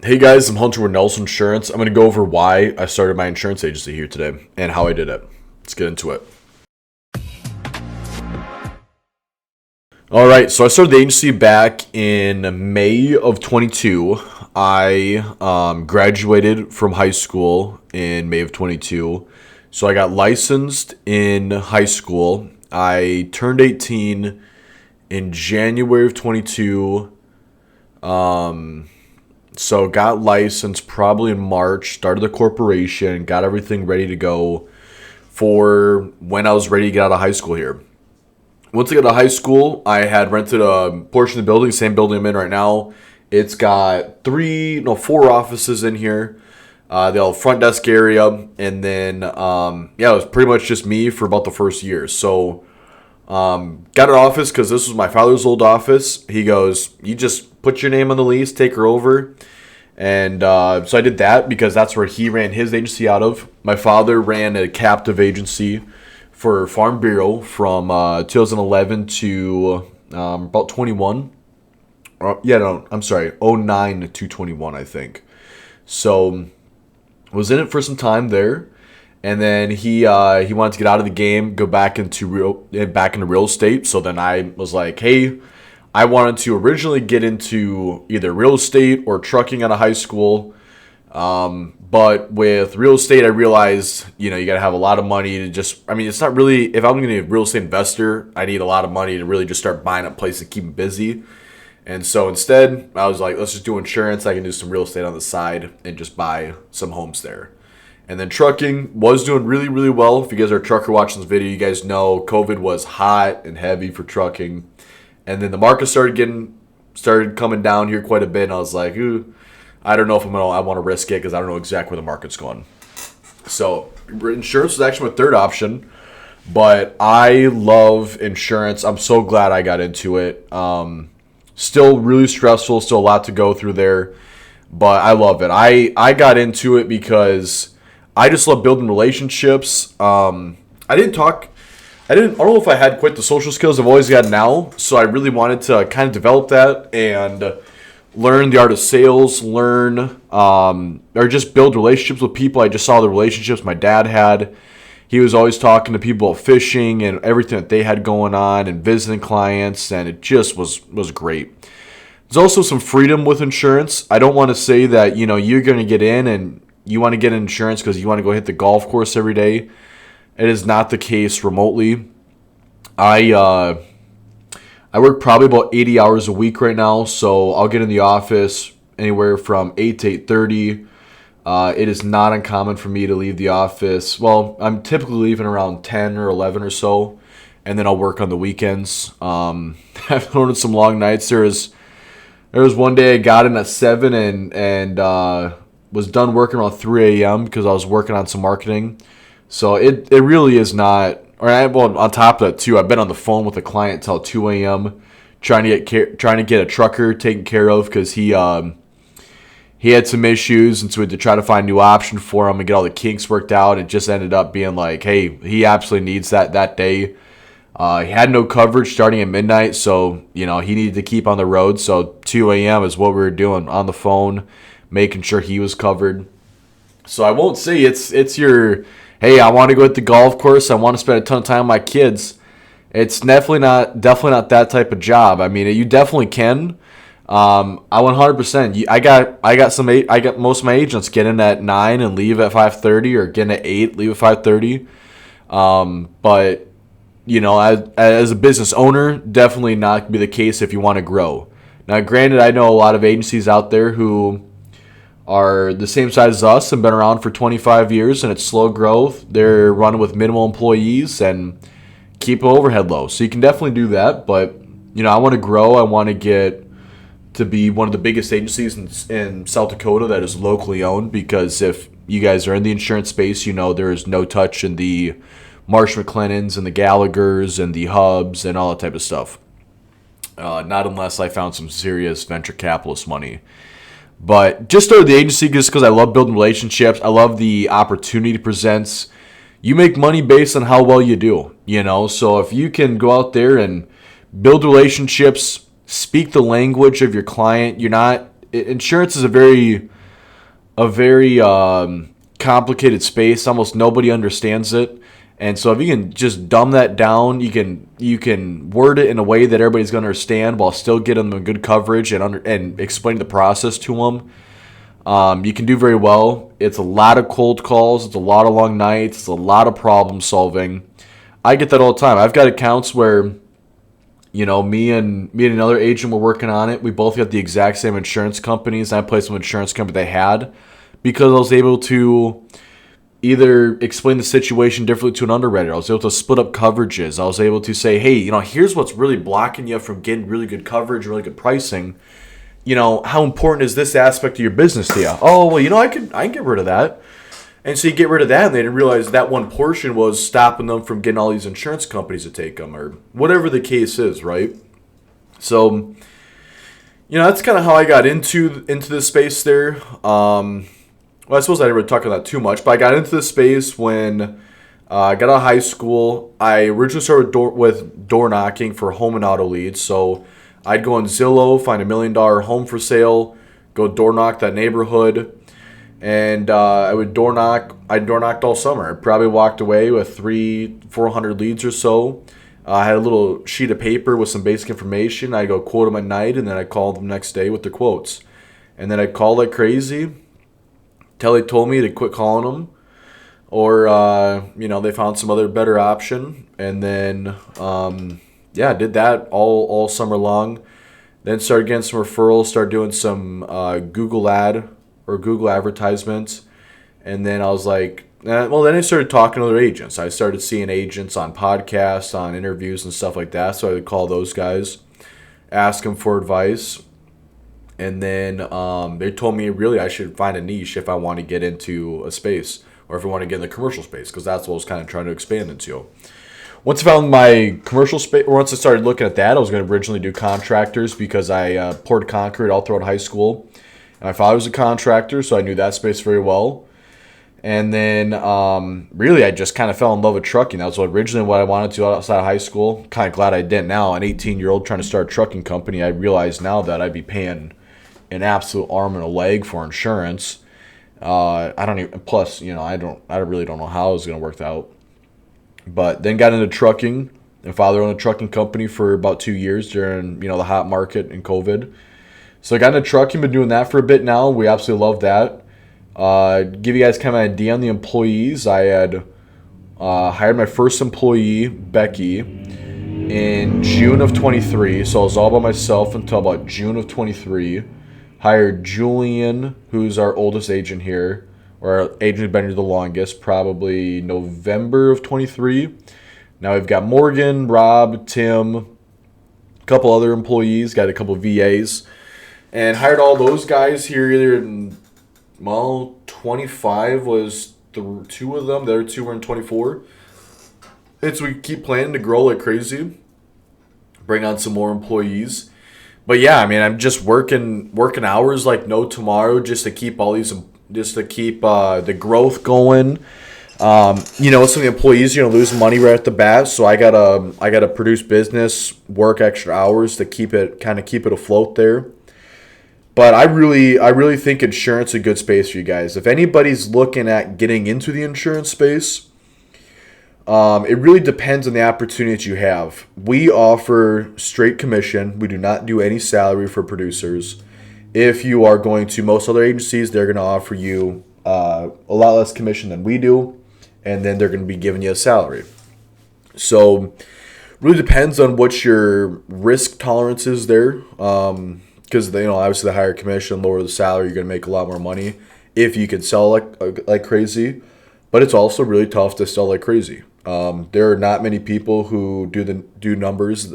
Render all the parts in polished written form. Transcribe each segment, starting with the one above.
Hey guys, I'm Hunter with Nelson Insurance. I'm going to go over why I started my insurance agency here today and how I did it. Let's get into it. All right, so I started the agency back in May of 22. I graduated from high school in May of 22. So I got licensed in high school. I turned 18 in January of 22. So got licensed probably in March, started the corporation, got everything ready to go for when I was ready to get out of high school here. Once I got out of high school, I had rented a portion of the building, same building I'm in right now. It's got four offices in here. They all have front desk area, and then it was pretty much just me for about the first year. So got an office because this was my father's old office. He goes, you just put your name on the lease, take her over. And so I did that because that's where he ran his agency out of. My father ran a captive agency for Farm Bureau from 2011 to about 21. '09 to 21, I think. So was in it for some time there. And then he wanted to get out of the game, go back into real estate. So then I was like, hey, I wanted to originally get into either real estate or trucking out of high school. But with real estate, I realized, you got to have a lot of money to it's not really, if I'm going to be a real estate investor, I need a lot of money to really just start buying up places to keep me busy. And so instead, I was like, let's just do insurance. I can do some real estate on the side and just buy some homes there. And then trucking was doing really, really well. If you guys are a trucker watching this video, you guys know COVID was hot and heavy for trucking. And then the market started coming down here quite a bit. And I was like, I don't know if I want to risk it because I don't know exactly where the market's going. So insurance was actually my third option. But I love insurance. I'm so glad I got into it. Still really stressful. Still a lot to go through there. But I love it. I got into it because I just love building relationships. I don't know if I had quite the social skills I've always got now, so I really wanted to kind of develop that and learn the art of sales, or just build relationships with people. I just saw the relationships my dad had. He was always talking to people about fishing and everything that they had going on and visiting clients, and it just was great. There's also some freedom with insurance. I don't want to say that, you're going to get in and you want to get insurance because you want to go hit the golf course every day. It is not the case remotely. I work probably about 80 hours a week right now, so I'll get in the office anywhere from 8 to 8:30. It is not uncommon for me to leave the office. Well, I'm typically leaving around 10 or 11 or so, and then I'll work on the weekends. I've learned some long nights. There was one day I got in at 7 and was done working around 3 a.m. because I was working on some marketing. So it really is not. On top of that too, I've been on the phone with a client till 2 a.m. trying to get a trucker taken care of because he had some issues, and so we had to try to find a new option for him and get all the kinks worked out. It just ended up being like, hey, he absolutely needs that day. He had no coverage starting at midnight, so he needed to keep on the road. So 2 a.m. is what we were doing on the phone, making sure he was covered. So I won't say it's your, hey, I want to go hit the golf course, I want to spend a ton of time with my kids. It's definitely not that type of job. I mean, you definitely can. I 100%. I got most of my agents get in at 9 and leave at 5:30, or get in at 8, leave at 5:30. But as a business owner, definitely not going to be the case if you want to grow. Now, granted, I know a lot of agencies out there who are the same size as us and been around for 25 years, and it's slow growth. They're running with minimal employees and keep overhead low. So you can definitely do that. But, I want to grow. I want to get to be one of the biggest agencies in South Dakota that is locally owned, because if you guys are in the insurance space, there is no touch in the Marsh McLennans and the Gallaghers and the Hubs and all that type of stuff. Not unless I found some serious venture capitalist money. But just started the agency just because I love building relationships. I love the opportunity it presents. You make money based on how well you do, So if you can go out there and build relationships, speak the language of your client. Insurance is a very a very complicated space. Almost nobody understands it. And so if you can just dumb that down, you can word it in a way that everybody's going to understand while still getting them good coverage and explain the process to them. You can do very well. It's a lot of cold calls. It's a lot of long nights. It's a lot of problem solving. I get that all the time. I've got accounts where, me and another agent were working on it. We both got the exact same insurance companies. I placed some insurance company they had because I was able to either explain the situation differently to an underwriter. I was able to split up coverages. I was able to say, hey, here's what's really blocking you from getting really good coverage, really good pricing. How important is this aspect of your business to you? Oh, well, I can get rid of that. And so you get rid of that, and they didn't realize that one portion was stopping them from getting all these insurance companies to take them, or whatever the case is, right? So, that's kind of how I got into this space there. Well, I suppose I didn't really talk about that too much, but I got into this space when I got out of high school. I originally started with door knocking for home and auto leads. So I'd go on Zillow, find $1 million home for sale, go door knock that neighborhood, and I would door knock. I door knocked all summer. I probably walked away with 400 leads or so. I had a little sheet of paper with some basic information. I'd go quote them at night, and then I'd call them next day with their quotes. And then I'd call like crazy till they told me to quit calling them, or they found some other better option. And then did that all summer long. Then started getting some referrals, started doing some Google ad or Google advertisements. And then I was like, then I started talking to other agents. I started seeing agents on podcasts, on interviews and stuff like that. So I would call those guys, ask them for advice. And then they told me really I should find a niche if I want to get into a space, or if I want to get in the commercial space, because that's what I was kind of trying to expand into. Once I found my commercial space, or once I started looking at that, I was going to originally do contractors because I poured concrete all throughout high school. And my father was a contractor, so I knew that space very well. And then really I just kind of fell in love with trucking. That was originally what I wanted to do outside of high school. Kind of glad I didn't now. An 18-year-old trying to start a trucking company, I realize now that I'd be paying an absolute arm and a leg for insurance. I don't even. Plus, I really don't know how it was going to work out. But then got into trucking. And father owned a trucking company for about 2 years during the hot market and COVID. So I got into trucking. Been doing that for a bit now. We absolutely love that. Give you guys kind of an idea on the employees. I had hired my first employee, Becky, in June of 23. So I was all by myself until about June of 23. Hired Julian, who's our oldest agent here, or our agent who's been here the longest, probably November of 23. Now we've got Morgan, Rob, Tim, a couple other employees, got a couple of VAs, and hired all those guys here either in, 25 was the two of them. The other two were in 24. And so we keep planning to grow like crazy, bring on some more employees. But yeah, I'm just working hours like no tomorrow just to keep the growth going. Some of the employees, lose money right at the bat, so I gotta produce business, work extra hours to keep it afloat there. But I really think insurance is a good space for you guys. If anybody's looking at getting into the insurance space, it really depends on the opportunity that you have. We offer straight commission. We do not do any salary for producers. If you are going to most other agencies, they're going to offer you a lot less commission than we do, and then they're going to be giving you a salary. So really depends on what your risk tolerance is there. Because obviously the higher commission, lower the salary, you're going to make a lot more money if you can sell like crazy. But it's also really tough to sell like crazy. There are not many people who do numbers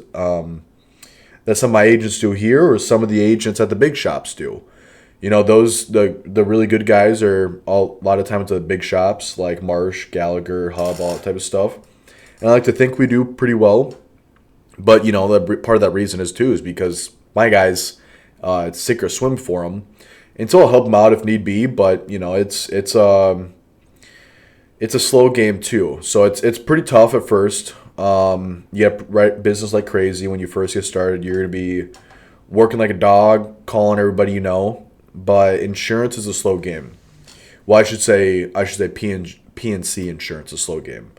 that some of my agents do here, or some of the agents at the big shops do. The really good guys are a lot of times at the big shops like Marsh, Gallagher, Hub, all that type of stuff. And I like to think we do pretty well. But part of that reason is because my guys, it's sink or swim for them. And so I'll help them out if need be. But it's a slow game too. So it's pretty tough at first. You have right business like crazy when you first get started. You're gonna be working like a dog, calling everybody you know. But insurance is a slow game. Well, I should say PNC insurance, a slow game.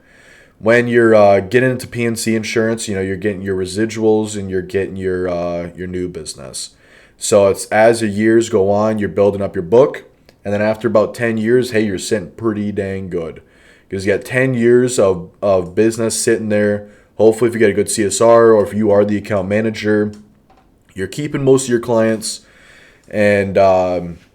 When you're getting into PNC insurance, you're getting your residuals and you're getting your new business. So it's as the years go on, you're building up your book, and then after about 10 years, hey, you're sitting pretty dang good because you got 10 years of business sitting there. Hopefully, if you get a good CSR or if you are the account manager, you're keeping most of your clients. And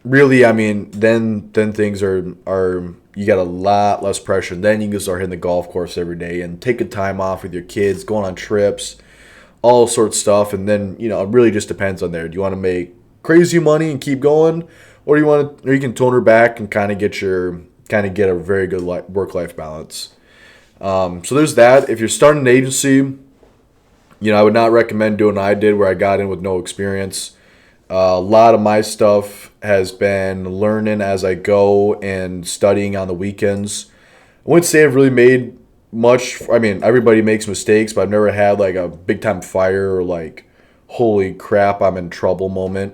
really, I mean, then things are you got a lot less pressure. Then you can start hitting the golf course every day and taking time off with your kids, going on trips, all sorts of stuff. And then it really just depends on there. Do you want to make crazy money and keep going, or do you want to, or you can tone her back and kind of get a very good work life balance. So there's that. If you're starting an agency, I would not recommend doing what I did, where I got in with no experience. A lot of my stuff has been learning as I go and studying on the weekends. I wouldn't say I've really made much. I mean, everybody makes mistakes, but I've never had like a big time fire or like, holy crap, I'm in trouble moment,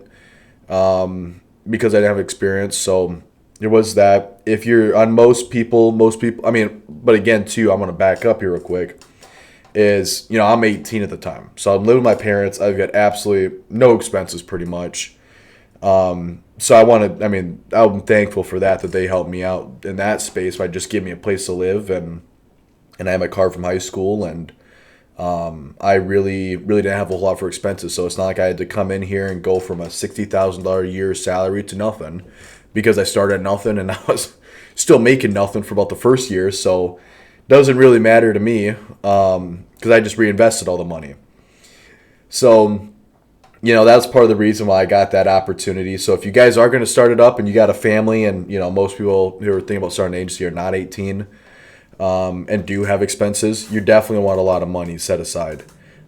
because I didn't have experience. So there was that. If you're on most people, I mean, but again, too, I'm going to back up here real quick. I'm 18 at the time. So I'm living with my parents. I've got absolutely no expenses pretty much. So I'm thankful for that they helped me out in that space by just giving me a place to live. And I had my car from high school, and I really, really didn't have a whole lot for expenses. So it's not like I had to come in here and go from a $60,000 a year salary to nothing, because I started at nothing and I was still making nothing for about the first year. So doesn't really matter to me, because I just reinvested all the money. So, that's part of the reason why I got that opportunity. So if you guys are going to start it up and you got a family, and, most people who are thinking about starting an agency are not 18, and do have expenses, you definitely want a lot of money set aside.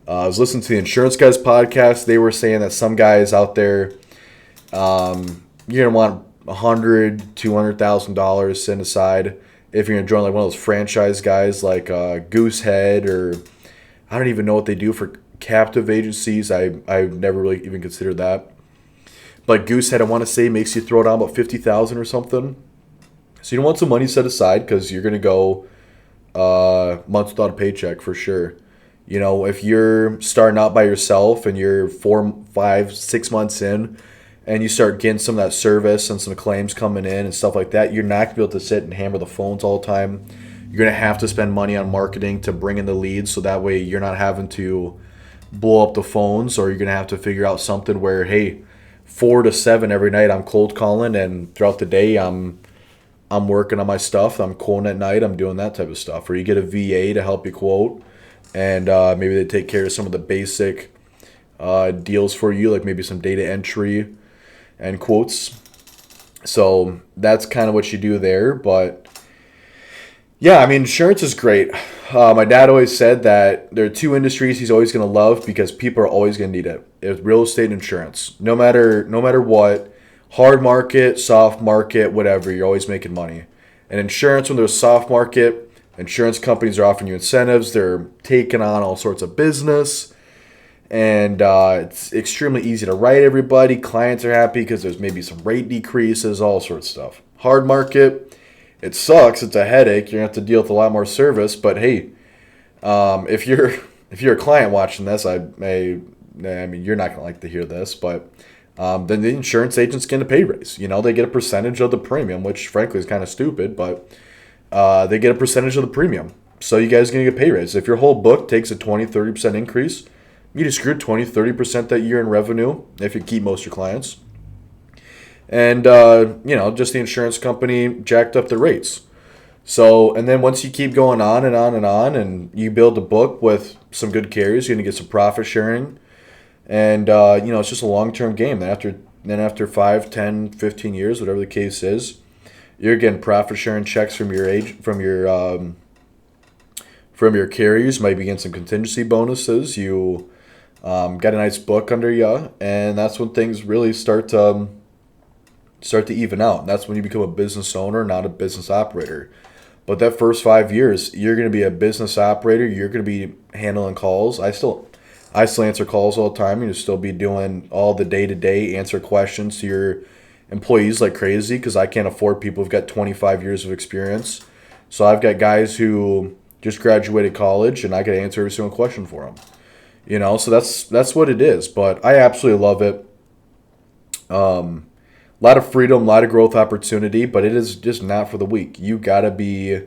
I was listening to the Insurance Guys podcast. They were saying that some guys out there, you're going to want $100,000, $200,000 set aside if you're going to join like one of those franchise guys like Goosehead, or I don't even know what they do for captive agencies. I've never really even considered that. But Goosehead, I want to say, makes you throw down about $50,000 or something. So you don't want some money set aside, because you're going to go months without a paycheck for sure. If you're starting out by yourself and you're 4, 5, 6 months in, and you start getting some of that service and some claims coming in and stuff like that, you're not going to be able to sit and hammer the phones all the time. You're going to have to spend money on marketing to bring in the leads, so that way you're not having to blow up the phones, or you're going to have to figure out something where, hey, 4 to 7 every night I'm cold calling, and throughout the day I'm working on my stuff. I'm quoting at night. I'm doing that type of stuff. Or you get a VA to help you quote, and maybe they take care of some of the basic deals for you, like maybe some data entry and quotes. So that's kind of what you do there. But yeah, I mean, insurance is great. My dad always said that there are 2 industries he's always going to love, because people are always going to need it. It's real estate and insurance. No matter what, hard market, soft market, whatever, you're always making money. And insurance, when there's a soft market, insurance companies are offering you incentives. They're taking on all sorts of business. And it's extremely easy to write everybody. Clients are happy because there's maybe some rate decreases, all sorts of stuff. Hard market, it sucks. It's a headache. You're going to have to deal with a lot more service. But hey, if you're a client watching this, I mean, you're not going to like to hear this, but then the insurance agent's getting a pay raise. They get a percentage of the premium, which frankly is kind of stupid, but they get a percentage of the premium. So you guys are going to get a pay raise. If your whole book takes a 20-30% increase, you just screwed 20-30% that year in revenue if you keep most of your clients. And, just the insurance company jacked up the rates. So, and then once you keep going on and on and on, and you build a book with some good carriers, you're going to get some profit sharing. And, it's just a long-term game. Then after 5, 10, 15 years, whatever the case is, you're getting profit sharing checks from your carriers. Might be getting some contingency bonuses. You got a nice book under you, and that's when things really start to even out. And that's when you become a business owner, not a business operator. But that first 5 years, you're going to be a business operator. You're going to be handling calls. I still answer calls all the time. You'll still be doing all the day-to-day, answer questions to employees like crazy because I can't afford people who've got 25 years of experience. So I've got guys who just graduated college, and I got to answer every single question for them. So that's what it is. But I absolutely love it. A lot of freedom, a lot of growth opportunity, but it is just not for the weak. You gotta be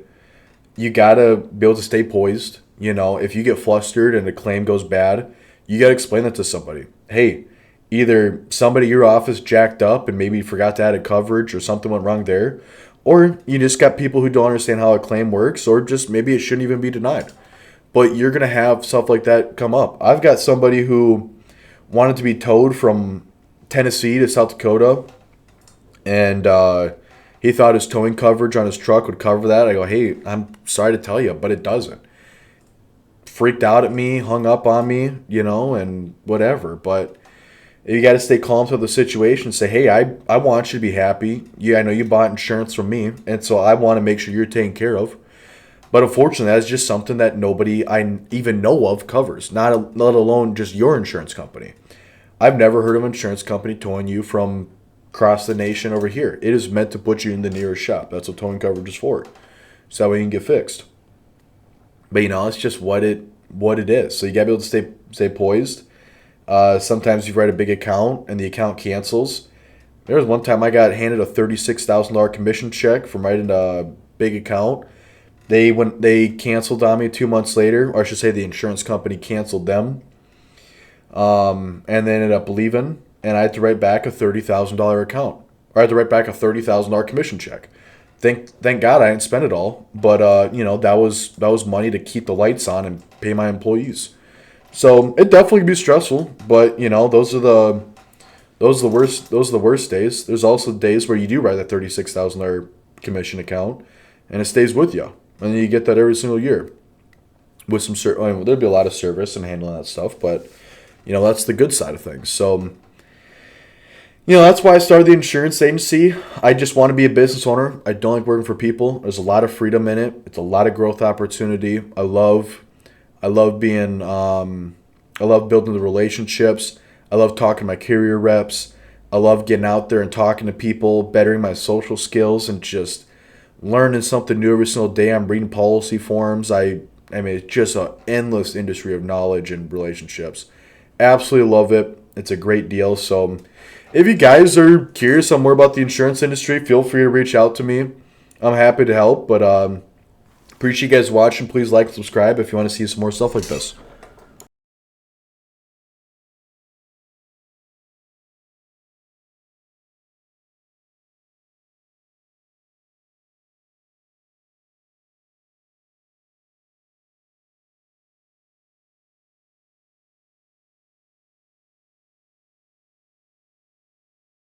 able to stay poised. If you get flustered and a claim goes bad, you gotta explain that to somebody. Hey, either somebody at your office jacked up and maybe forgot to add a coverage or something went wrong there, or you just got people who don't understand how a claim works, or just maybe it shouldn't even be denied. But you're gonna have stuff like that come up. I've got somebody who wanted to be towed from Tennessee to South Dakota, and he thought his towing coverage on his truck would cover that. I go, hey, I'm sorry to tell you, but it doesn't. Freaked out at me, hung up on me, and whatever. But you got to stay calm to the situation. Say, hey, I want you to be happy. Yeah, I know you bought insurance from me, and so I want to make sure you're taken care of. But unfortunately, that's just something that nobody I even know of covers, let alone just your insurance company. I've never heard of an insurance company towing you from across the nation over here. It is meant to put you in the nearest shop. That's what towing coverage is for. So that way you can get fixed. But it's just what it is. So you gotta be able to stay poised. Sometimes you write a big account and the account cancels. There was one time I got handed a $36,000 commission check from writing a big account. They canceled on me 2 months later, or I should say the insurance company canceled them. And they ended up leaving, and I had to write back a $30,000 account, or I had to write back a $30,000 commission check. Thank God I didn't spend it all, but that was money to keep the lights on and pay my employees. So it definitely can be stressful, but those are the worst days. There's also days where you do write that $36,000 commission account, and it stays with you, and you get that every single year. With some there'll be a lot of service and handling that stuff, but that's the good side of things. So, that's why I started the insurance agency. I just want to be a business owner. I don't like working for people. There's a lot of freedom in it. It's a lot of growth opportunity. I love being, I love building the relationships. I love talking to my carrier reps. I love getting out there and talking to people, bettering my social skills, and just learning something new every single day. I'm reading policy forms. I mean, it's just an endless industry of knowledge and relationships. Absolutely love it. It's a great deal. So if you guys are curious on more about the insurance industry, feel free to reach out to me. I'm happy to help. But appreciate you guys watching. Please like and subscribe if you want to see some more stuff like this.